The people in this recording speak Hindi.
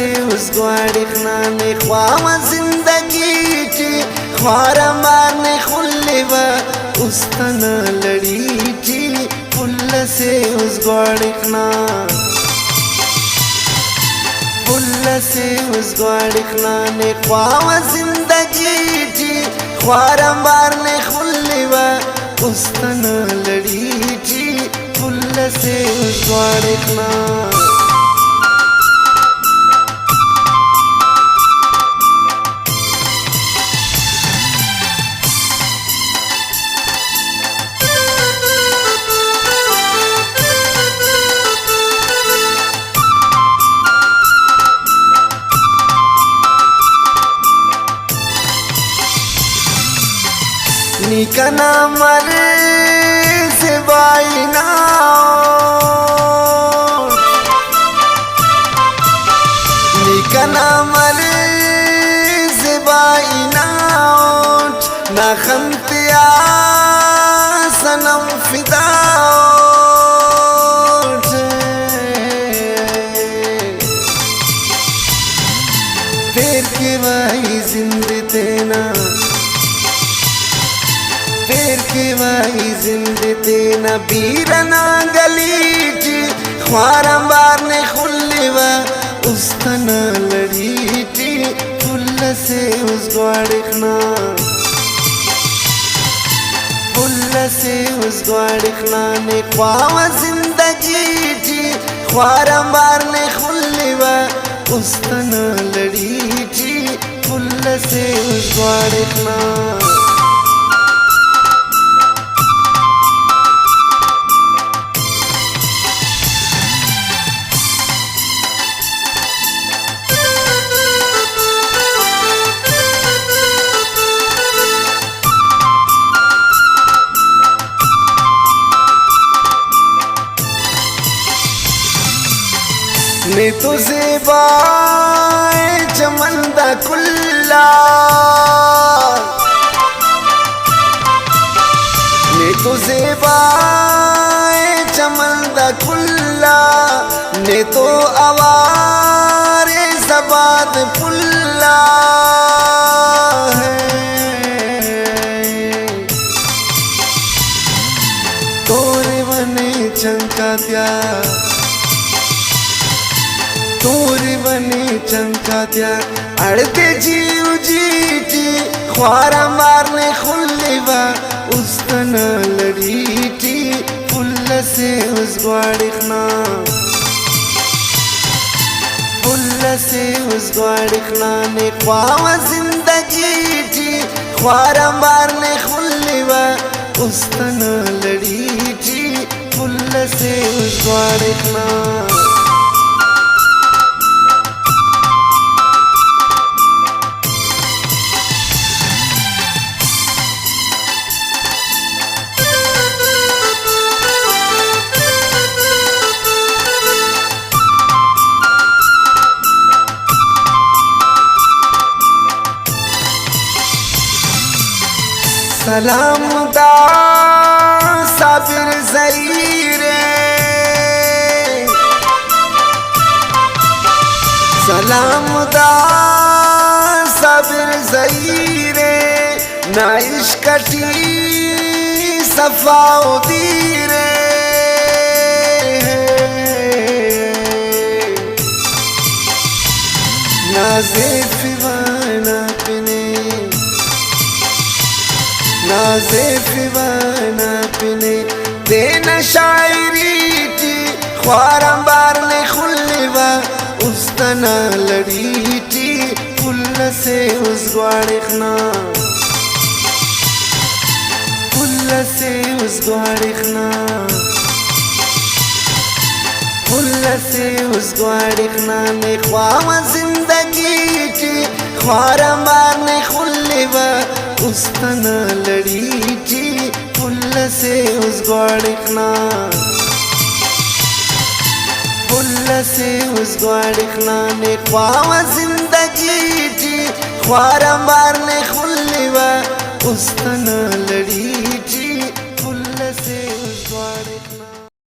से उस ग्वाड़ी खाने ख्वाम जिंदगी ची ख्वारा मारने खुल्लेवा उस तना लड़ी ची पुल्ल से उस ग्वाड़ी खाना पुल्ल से उस ग्वाड़ी खाने ख्वाम जिंदगी ची ख्वारा मारने खुल्लेवा उस तना लड़ी ची पुल्ल से उस ग्वाड़ी खाना निकना मरे से बाइना निकना मरे से बाइना ना खमतिया सनम फिदा फिर के भाई जिंदगी तेना फिर के भाई जिंदगी न बीरना गली ची ख्वारा मारने खुल्लेवा उस तना लड़ी ची पुल्ल से उस ग्वाड़ी खाना पुल्ल से उस ग्वाड़ी खाने ख्वाम जिंदगी ची ख्वारा मारने खुल्लेवा उस तना लड़ी ची पुल्ल से उस ग्वाड़ी खाना ने तो ज़ेबाए चमंदा कुल्ला ने तो ज़ेबाए चमंदा कुल्ला ने तो आवारे ज़बाद पुल्ला है तोरे बने चंका त्या तोरी बनी चमका दिया अड़ते जीव जीती ख्वारा मारने खुल्लेवा उस तना लड़ी थी पुल्ल से उस ग्वाड़ी खाना पुल्ल से उस ग्वाड़ी खाने ख्वाम जिंदगी थी ख्वारा मारने खुल्लेवा उस तना लड़ी थी पुल्ल से उस ग्वाड़ी खाना सलाम दा साबिर ज़हीरे सलाम दा साबिर ज़हीरे ना इश्कटी सफ़ाओ दीरे ना ज़ेफ़िवाना पिने नाज़ेफ़िवाना पिने देना शायरी थी ख्वारा मारने खुल्लेवा उस तना लड़ी थी पुल्ल से उस ग्वाड़ी खाना पुल्ल से उस ग्वाड़ी खाना पुल्ल से उस ग्वाड़ी खाने ख्वाम जिंदगी थी ख्वारा मारने खुल्लेवा उस तना लड़ी थी पुल्ल से उस ग्वाड़ी खाना पुल्ल से उस ग्वाड़ी खाने ख्वाम जिंदगी थी ख्वारा मारने खुल्लेवा उस तना